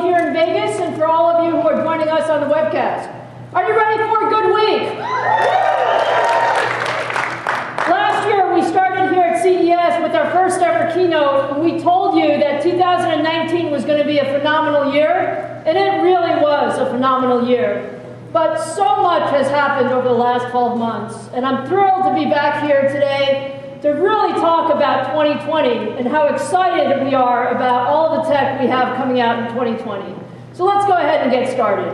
you here in Vegas and for all of you who are joining us on the webcast. Are you ready for a good week? Last year, we started here at CES with our first ever keynote, and we told you that 2019 was going to be a phenomenal year, and it really was a phenomenal year. But so much has happened over the last 12 months, and I'm thrilled to be back here today to really talk about 2020 and how excited we are about all the tech we have coming out in 2020. So let's go ahead and get started.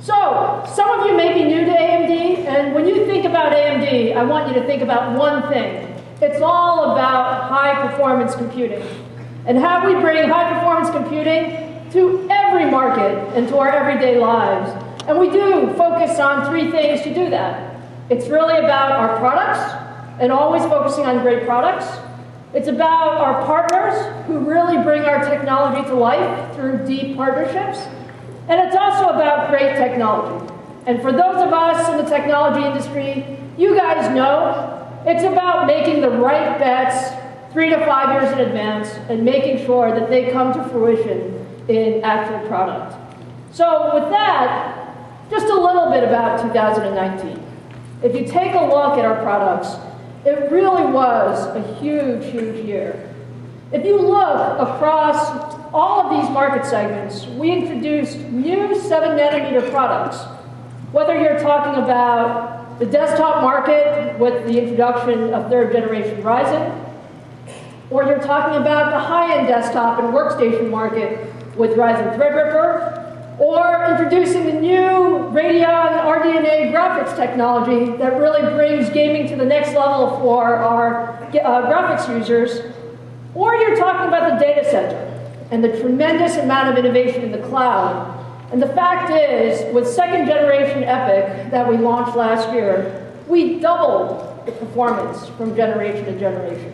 So, some of you may be new to AMD, and when you think about AMD, I want you to think about one thing. It's all about high-performance computing, and how we bring high-performance computing to every market and to our everyday lives. And we do focus on three things to do that. It's really about our products, and always focusing on great products. It's about our partners who really bring our technology to life through deep partnerships. And it's also about great technology. And for those of us in the technology industry, you guys know it's about making the right bets 3 to 5 years in advance and making sure that they come to fruition in actual product. So with that, just a little bit about 2019. If you take a look at our products, it really was a huge, huge year. If you look across all of these market segments, we introduced new 7nm products. Whether you're talking about the desktop market with the introduction of 3rd generation Ryzen, or you're talking about the high-end desktop and workstation market with Ryzen Threadripper, or introducing the new Radeon RDNA graphics technology that really brings gaming to the next level for our graphics users, or you're talking about the data center and the tremendous amount of innovation in the cloud. And the fact is, with 2nd generation EPYC that we launched last year, we doubled the performance from generation to generation.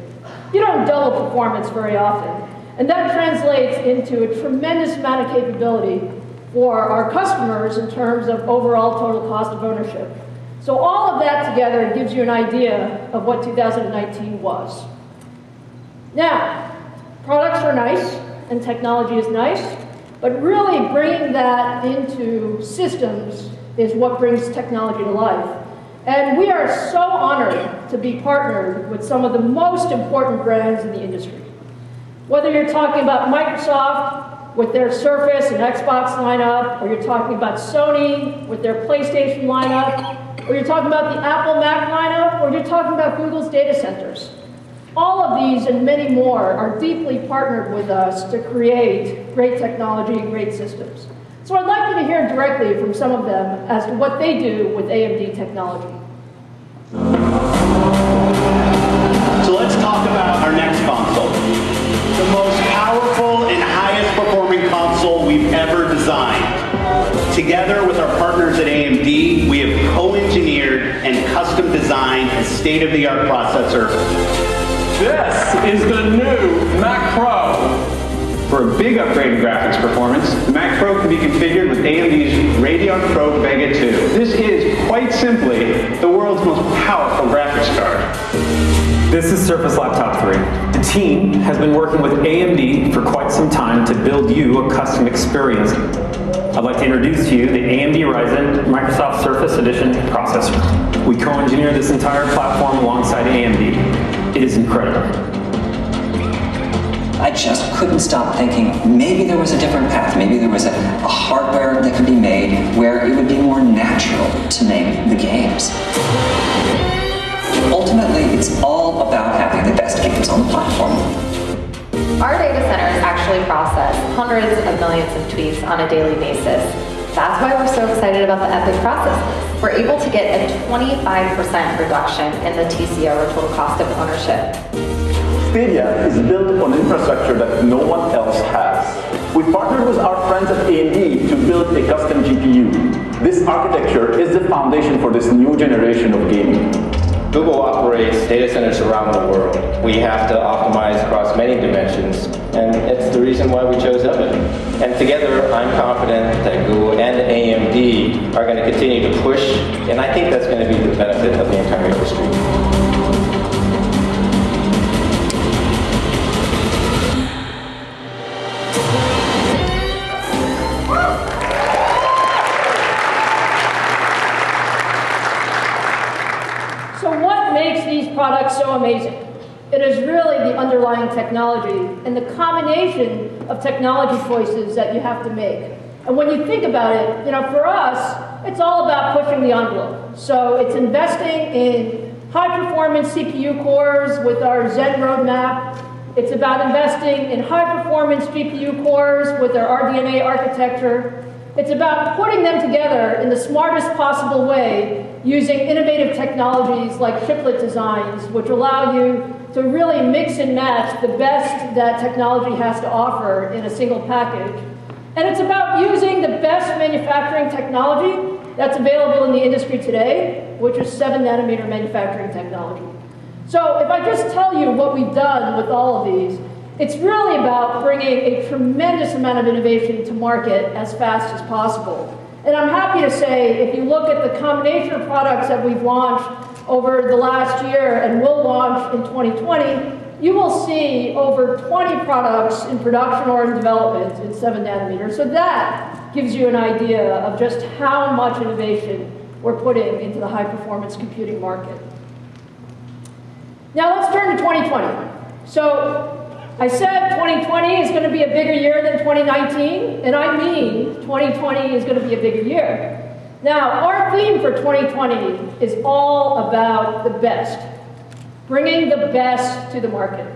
You don't double performance very often, and that translates into a tremendous amount of capability for our customers in terms of overall total cost of ownership. So all of that together gives you an idea of what 2019 was. Now, products are nice and technology is nice, but really bringing that into systems is what brings technology to life. And we are so honored to be partnered with some of the most important brands in the industry. Whether you're talking about Microsoft with their Surface and Xbox lineup, or you're talking about Sony with their PlayStation lineup, or you're talking about the Apple Mac lineup, or you're talking about Google's data centers. All of these and many more are deeply partnered with us to create great technology and great systems. So I'd like you to hear directly from some of them as to what they do with AMD technology. So let's talk about our next console. The most powerful and highest performing console we've ever designed. Together with our partners at AMD, we have co-engineered and custom designed a state-of-the-art processor. This is the new Mac Pro. For a big upgrade in graphics performance, the Mac Pro can be configured with AMD's Radeon Pro Vega 2. This is, quite simply, the world's most powerful graphics card. This is Surface Laptop 3. The team has been working with AMD for quite some time to build you a custom experience. I'd like to introduce to you the AMD Ryzen Microsoft Surface Edition processor. We co-engineered this entire platform alongside AMD. It is incredible. I just couldn't stop thinking maybe there was a different path. Maybe there was a hardware that could be made where it would be more natural to make the games. Ultimately, it's all about having the best games on the platform. Our data centers actually process hundreds of millions of tweets on a daily basis. That's why we're so excited about the EPYC processors. We're able to get a 25% reduction in the TCO, or total cost of ownership. Stadia is built on infrastructure that no one else has. We partnered with our friends at AMD to build a custom GPU. This architecture is the foundation for this new generation of gaming. Google operates data centers around the world. We have to optimize across many dimensions, and it's the reason why we chose EPYC. And together, I'm confident that Google and AMD are going to continue to push, and I think that's going to be the benefit of the entire industry. amazing. It is really the underlying technology and the combination of technology choices that you have to make. And when you think about it, for us, it's all about pushing the envelope. So it's investing in high-performance CPU cores with our Zen roadmap. It's about investing in high-performance GPU cores with our RDNA architecture. It's about putting them together in the smartest possible way using innovative technologies like chiplet designs, which allow you to really mix and match the best that technology has to offer in a single package. And it's about using the best manufacturing technology that's available in the industry today, which is 7-nanometer manufacturing technology. So if I just tell you what we've done with all of these, it's really about bringing a tremendous amount of innovation to market as fast as possible. And I'm happy to say, if you look at the combination of products that we've launched over the last year and will launch in 2020, you will see over 20 products in production or in development in 7-nanometer. So that gives you an idea of just how much innovation we're putting into the high-performance computing market. Now let's turn to 2020. So I said 2020 is going to be a bigger year than 2019, and I mean 2020 is going to be a bigger year. Now, our theme for 2020 is all about the best, bringing the best to the market.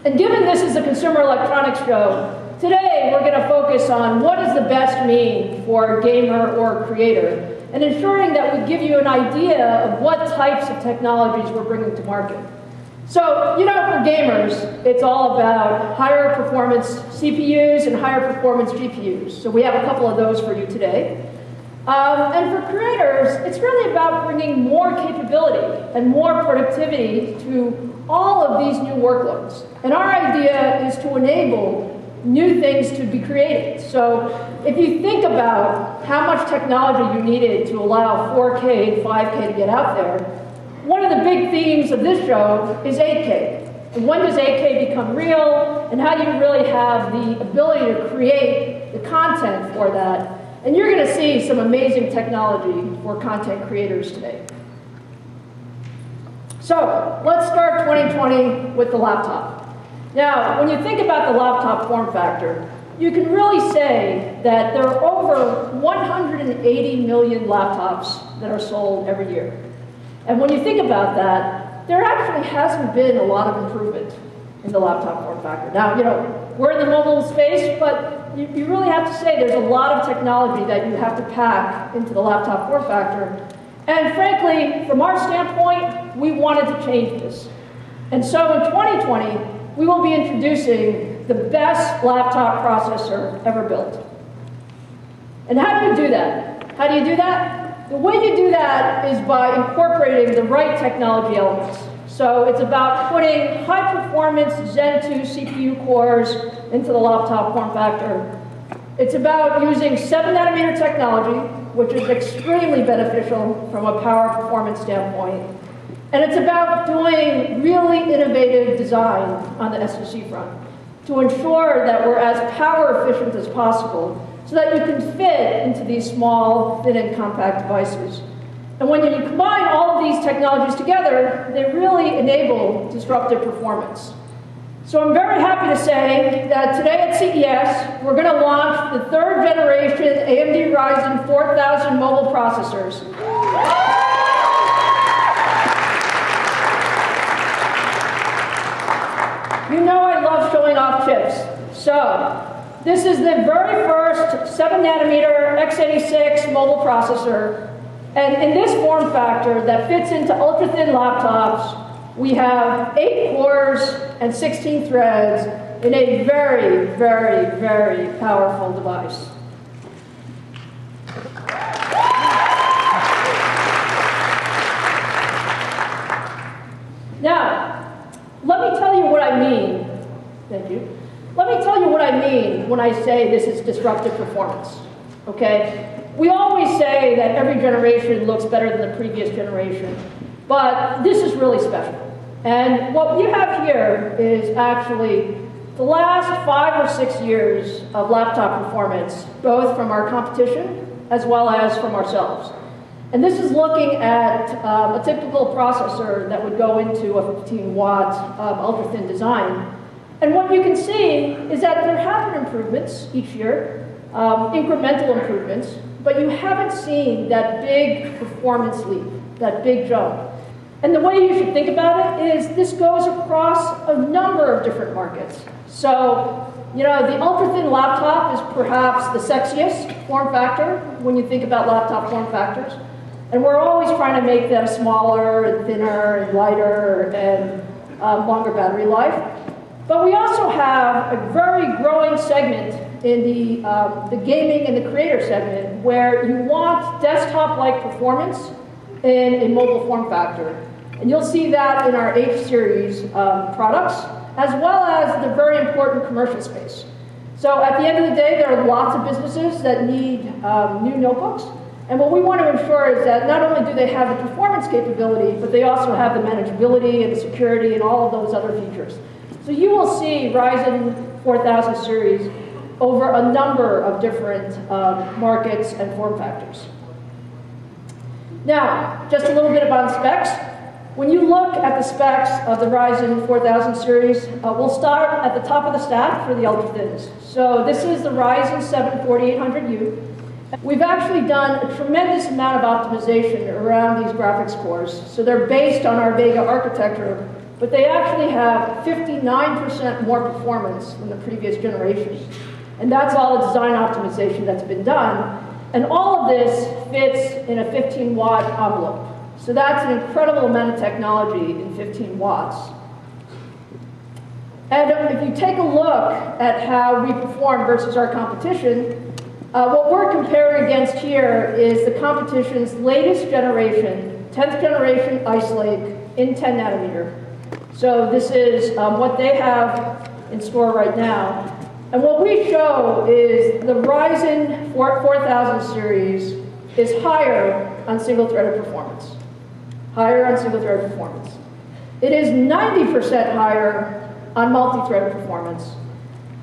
And given this is a consumer electronics show, today we're going to focus on what does the best mean for a gamer or a creator, and ensuring that we give you an idea of what types of technologies we're bringing to market. So, for gamers, it's all about higher performance CPUs and higher performance GPUs. So we have a couple of those for you today. And for creators, it's really about bringing more capability and more productivity to all of these new workloads. And our idea is to enable new things to be created. So if you think about how much technology you needed to allow 4K and 5K to get out there, one of the big themes of this show is 8K. And when does 8K become real? And how do you really have the ability to create the content for that? And you're going to see some amazing technology for content creators today. So let's start 2020 with the laptop. Now, when you think about the laptop form factor, you can really say that there are over 180 million laptops that are sold every year. And when you think about that, there actually hasn't been a lot of improvement in the laptop form factor. Now, we're in the mobile space, but you really have to say there's a lot of technology that you have to pack into the laptop form factor. And frankly, from our standpoint, we wanted to change this. And so in 2020, we will be introducing the best laptop processor ever built. And how do you do that? How do you do that? The way you do that is by incorporating the right technology elements. So it's about putting high-performance Zen 2 CPU cores into the laptop form factor. It's about using 7-nanometer technology, which is extremely beneficial from a power performance standpoint. And it's about doing really innovative design on the SoC front to ensure that we're as power efficient as possible, so that you can fit into these small, thin, and compact devices. And when you combine all of these technologies together, they really enable disruptive performance. So I'm very happy to say that today at CES, we're going to launch the 3rd generation AMD Ryzen 4000 mobile processors. You know I love showing off chips. So this is the very first 7-nanometer x86 mobile processor. And in this form factor that fits into ultra-thin laptops, we have 8 cores and 16 threads in a very, very, very powerful device. Now, let me tell you what I mean. Thank you. Let me tell you what I mean when I say this is disruptive performance, okay? We always say that every generation looks better than the previous generation, but this is really special. And what we have here is actually the last 5 or 6 years of laptop performance, both from our competition as well as from ourselves. And this is looking at a typical processor that would go into a 15-watt ultra-thin design. And what you can see is that there have been improvements each year, incremental improvements, but you haven't seen that big performance leap, that big jump. And the way you should think about it is this goes across a number of different markets. So, you know, the ultra-thin laptop is perhaps the sexiest form factor when you think about laptop form factors. And we're always trying to make them smaller and thinner and lighter and longer battery life. But we also have a very growing segment in the gaming and the creator segment where you want desktop-like performance in a mobile form factor. And you'll see that in our H series products, as well as the very important commercial space. So at the end of the day, there are lots of businesses that need new notebooks. And what we want to ensure is that not only do they have the performance capability, but they also have the manageability and the security and all of those other features. So you will see Ryzen 4000 series over a number of different markets and form factors. Now, just a little bit about specs. When you look at the specs of the Ryzen 4000 series, we'll start at the top of the stack for the ultra-thins. So this is the Ryzen 7 4800U. We've actually done a tremendous amount of optimization around these graphics cores. So they're based on our Vega architecture, but they actually have 59% more performance than the previous generation. And that's all the design optimization that's been done. And all of this fits in a 15-watt envelope. So that's an incredible amount of technology in 15 watts. And if you take a look at how we perform versus our competition, what we're comparing against here is the competition's latest generation, 10th generation Ice Lake in 10 nanometer. So this is what they have in store right now. And what we show is the Ryzen 4000 series is higher on single-threaded performance. Higher on single-threaded performance. It is 90% higher on multi-threaded performance.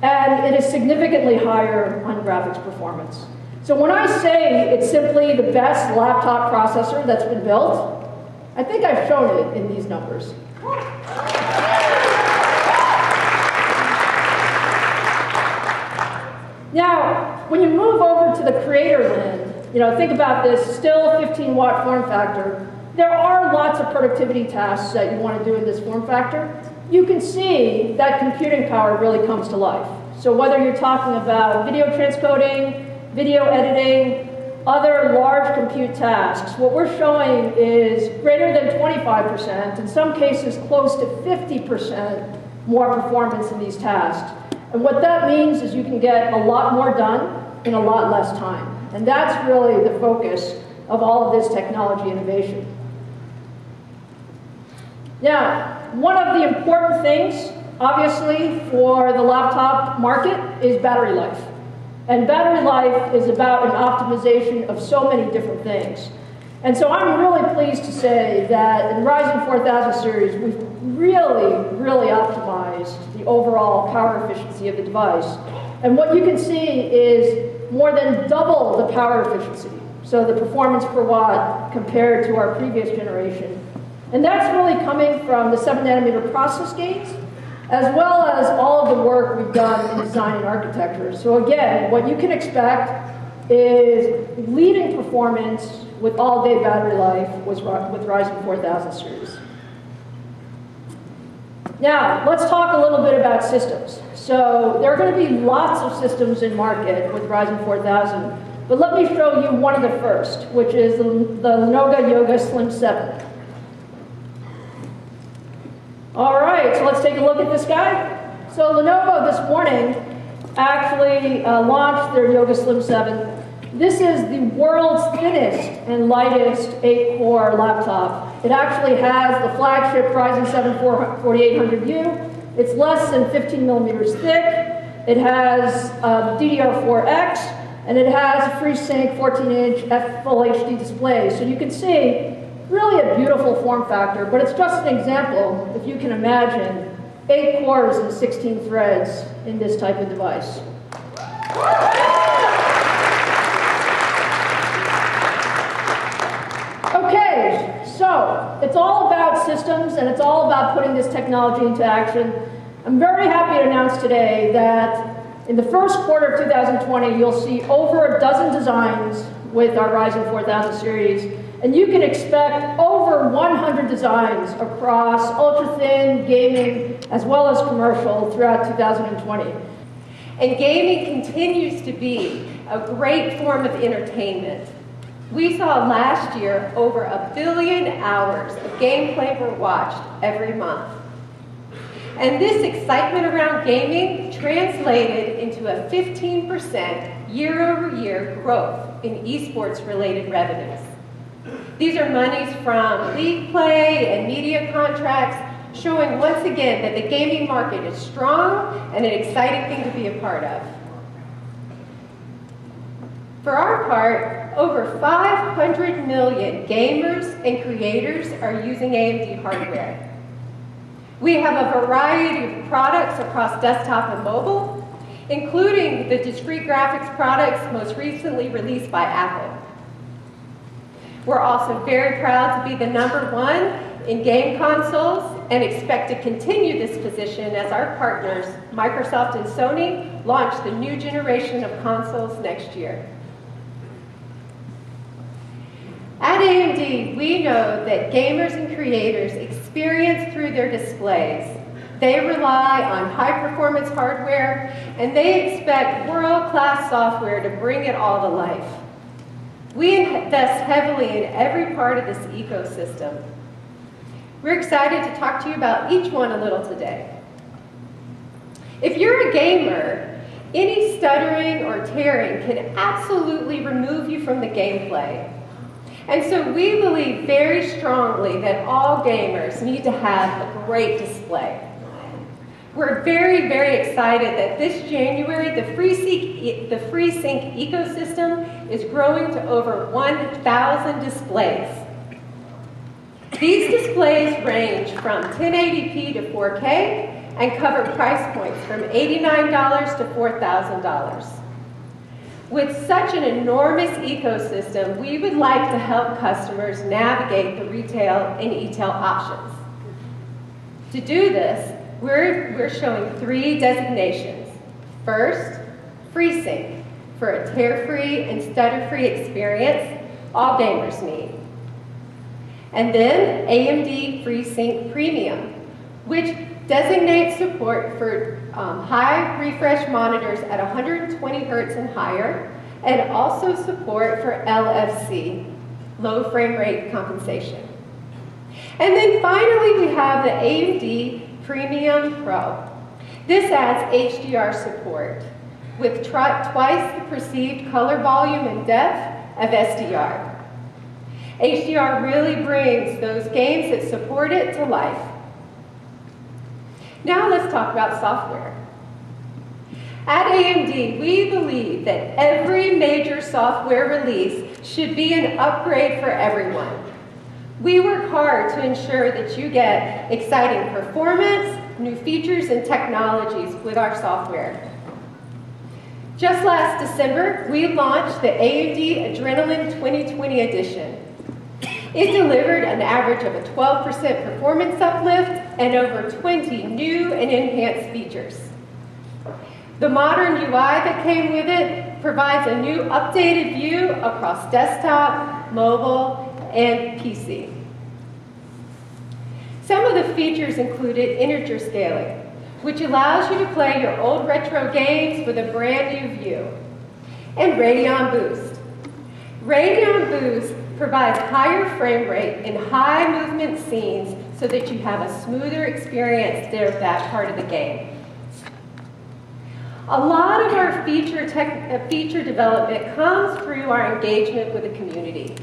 And it is significantly higher on graphics performance. So when I say it's simply the best laptop processor that's been built, I think I've shown it in these numbers. Now, when you move over to the creator land, you know, think about this, still a 15-watt form factor. There are lots of productivity tasks that you want to do in this form factor. You can see that computing power really comes to life. So whether you're talking about video transcoding, video editing, other large compute tasks, what we're showing is greater than 25%, in some cases close to 50% more performance in these tasks. And what that means is you can get a lot more done in a lot less time. And that's really the focus of all of this technology innovation. Now, one of the important things, obviously, for the laptop market is battery life. And battery life is about an optimization of so many different things. And so I'm really pleased to say that in Ryzen 4000 series, we've really optimized the overall power efficiency of the device. And what you can see is more than double the power efficiency. So the performance per watt compared to our previous generation. And that's really coming from the 7 nanometer process gates, as well as all of the work we've done in design and architecture. So again, what you can expect is leading performance with all-day battery life with Ryzen 4000 series. Now, let's talk a little bit about systems. So there are going to be lots of systems in market with Ryzen 4000, but let me show you one of the first, which is the Lenovo Yoga Slim 7. All right, so let's take a look at this guy. So Lenovo this morning actually launched their Yoga Slim 7. This is the world's thinnest and lightest 8-core laptop. It actually has the flagship Ryzen 7 4800U. It's less than 15 millimeters thick. It has DDR4X, and it has a FreeSync 14-inch Full HD display. So you can see really a beautiful form factor, but it's just an example, if you can imagine, 8 cores and 16 threads in this type of device. systems, and it's all about putting this technology into action. I'm very happy to announce today that in the first quarter of 2020, you'll see over a dozen designs with our Ryzen 4000 series, and you can expect over 100 designs across ultra-thin, gaming, as well as commercial throughout 2020. And gaming continues to be a great form of entertainment. We saw last year over 1 billion hours of gameplay were watched every month. And this excitement around gaming translated into a 15% year-over-year growth in esports related revenues. These are monies from league play and media contracts, showing once again that the gaming market is strong and an exciting thing to be a part of. For our part, over 500 million gamers and creators are using AMD hardware. We have a variety of products across desktop and mobile, including the discrete graphics products most recently released by Apple. We're also very proud to be the #1 in game consoles and expect to continue this position as our partners, Microsoft and Sony, launch the new generation of consoles next year. At AMD, we know that gamers and creators experience through their displays. They rely on high-performance hardware, and they expect world-class software to bring it all to life. We invest heavily in every part of this ecosystem. We're excited to talk to you about each one a little today. If you're a gamer, any stuttering or tearing can absolutely remove you from the gameplay. And so we believe very strongly that all gamers need to have a great display. We're very, very excited that this January, the FreeSync ecosystem is growing to over 1,000 displays. These displays range from 1080p to 4K and cover price points from $89 to $4,000. With such an enormous ecosystem, we would like to help customers navigate the retail and e-tail options. To do this, we're showing 3 designations. First, FreeSync, for a tear-free and stutter-free experience all gamers need. And then AMD FreeSync Premium, which designates support for high refresh monitors at 120 Hertz and higher, and also support for LFC, low frame rate compensation. And then finally, we have the AMD Premium Pro. This adds HDR support with twice the perceived color volume and depth of SDR. HDR really brings those games that support it to life. Now let's talk about software. At AMD, we believe that every major software release should be an upgrade for everyone. We work hard to ensure that you get exciting performance, new features, and technologies with our software. Just last December, we launched the AMD Adrenalin 2020 edition. It delivered an average of a 12% performance uplift and over 20 new and enhanced features. The modern UI that came with it provides a new updated view across desktop, mobile, and PC. Some of the features included integer scaling, which allows you to play your old retro games with a brand new view, and Radeon Boost. Radeon Boost provides higher frame rate in high movement scenes so that you have a smoother experience there of that part of the game. A lot of our feature development comes through our engagement with the community.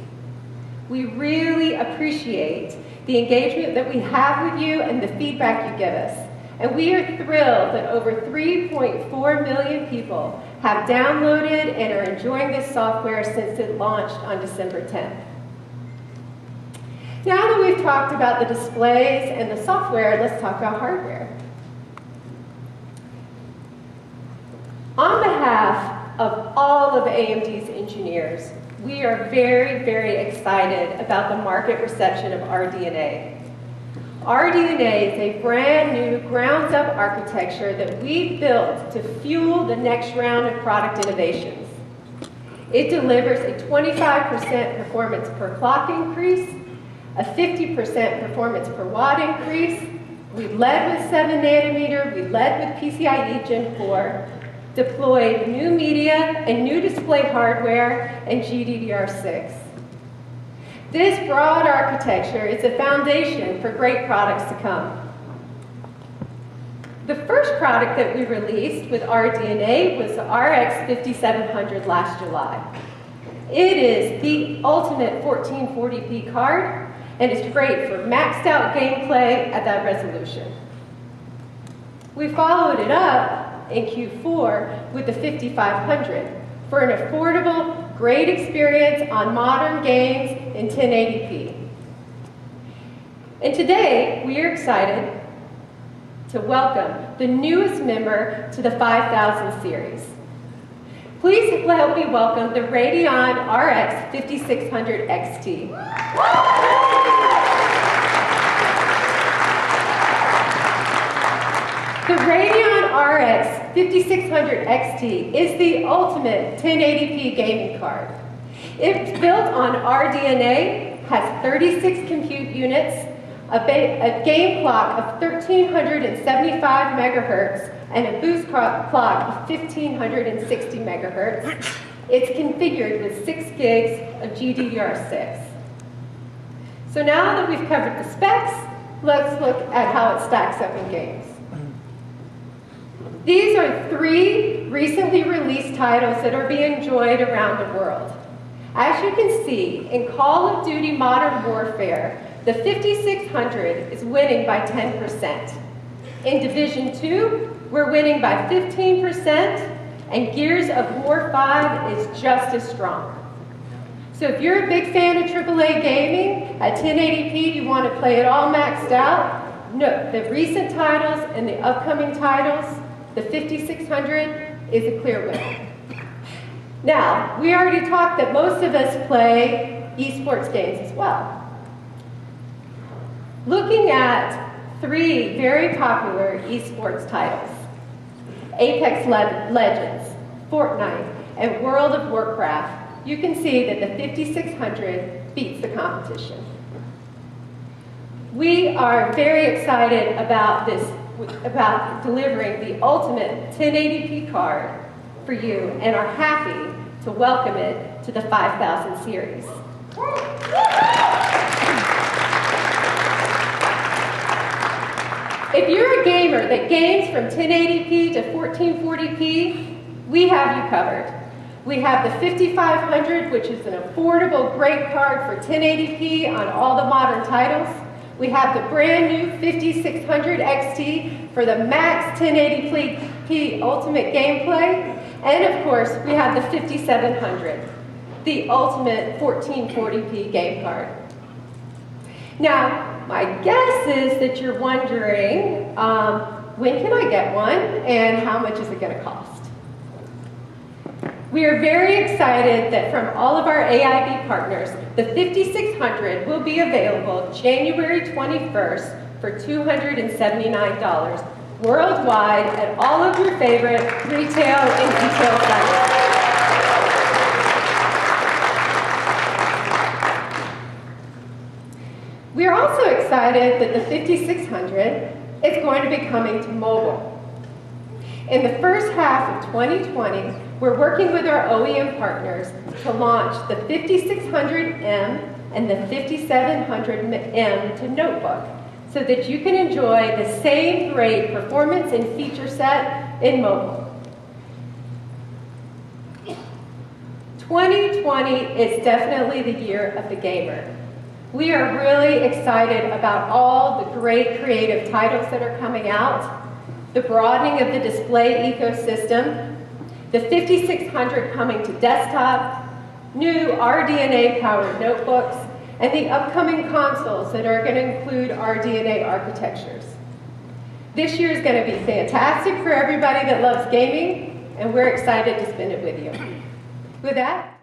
We really appreciate the engagement that we have with you and the feedback you give us. And we are thrilled that over 3.4 million people have downloaded and are enjoying this software since it launched on December 10th. Now that we've talked about the displays and the software, let's talk about hardware. On behalf of all of AMD's engineers, we are very, very excited about the market reception of RDNA. RDNA is a brand new ground-up architecture that we built to fuel the next round of product innovations. It delivers a 25% performance per clock increase, a 50% performance per watt increase. We led with 7 nanometer, we led with PCIe Gen 4, deployed new media and new display hardware and GDDR6. This broad architecture is a foundation for great products to come. The first product that we released with RDNA was the RX 5700 last July. It is the ultimate 1440p card, and it's great for maxed out gameplay at that resolution. We followed it up in Q4 with the 5500 for an affordable, great experience on modern games in 1080p. And today, we are excited to welcome the newest member to the 5000 series. Please help me welcome the Radeon RX 5600 XT. The Radeon RX 5600 XT is the ultimate 1080p gaming card. It's built on RDNA, has 36 compute units, a game clock of 1375 megahertz, and a boost clock of 1560 megahertz. It's configured with 6 gigs of GDDR6. So now that we've covered the specs, let's look at how it stacks up in games. These are 3 recently released titles that are being enjoyed around the world. As you can see, in Call of Duty Modern Warfare, the 5600 is winning by 10%. In Division 2, we're winning by 15%, and Gears of War 5 is just as strong. So if you're a big fan of AAA gaming, at 1080p you want to play it all maxed out, no, the recent titles and the upcoming titles, the 5600 is a clear winner. Now, we already talked that most of us play esports games as well. Looking at 3 very popular esports titles, Apex Legends, Fortnite, and World of Warcraft, you can see that the 5600 beats the competition. We are very excited about delivering the ultimate 1080p card for you and are happy to welcome it to the 5000 series. If you're a gamer that games from 1080p to 1440p, we have you covered. We have the 5500, which is an affordable, great card for 1080p on all the modern titles. We have the brand new 5600 XT for the max 1080p ultimate gameplay. And of course, we have the 5700, the ultimate 1440p game card. Now, my guess is that you're wondering, when can I get one and how much is it going to cost? We are very excited that from all of our AIB partners, the 5600 will be available January 21st for $279 worldwide at all of your favorite retail and retail sites. We are also excited that the 5600 is going to be coming to mobile. In the first half of 2020, we're working with our OEM partners to launch the 5600M and the 5700M to notebook so that you can enjoy the same great performance and feature set in mobile. 2020 is definitely the year of the gamer. We are really excited about all the great creative titles that are coming out, the broadening of the display ecosystem, the 5600 coming to desktop, new RDNA-powered notebooks, and the upcoming consoles that are going to include RDNA architectures. This year is going to be fantastic for everybody that loves gaming, and we're excited to spend it with you. With that,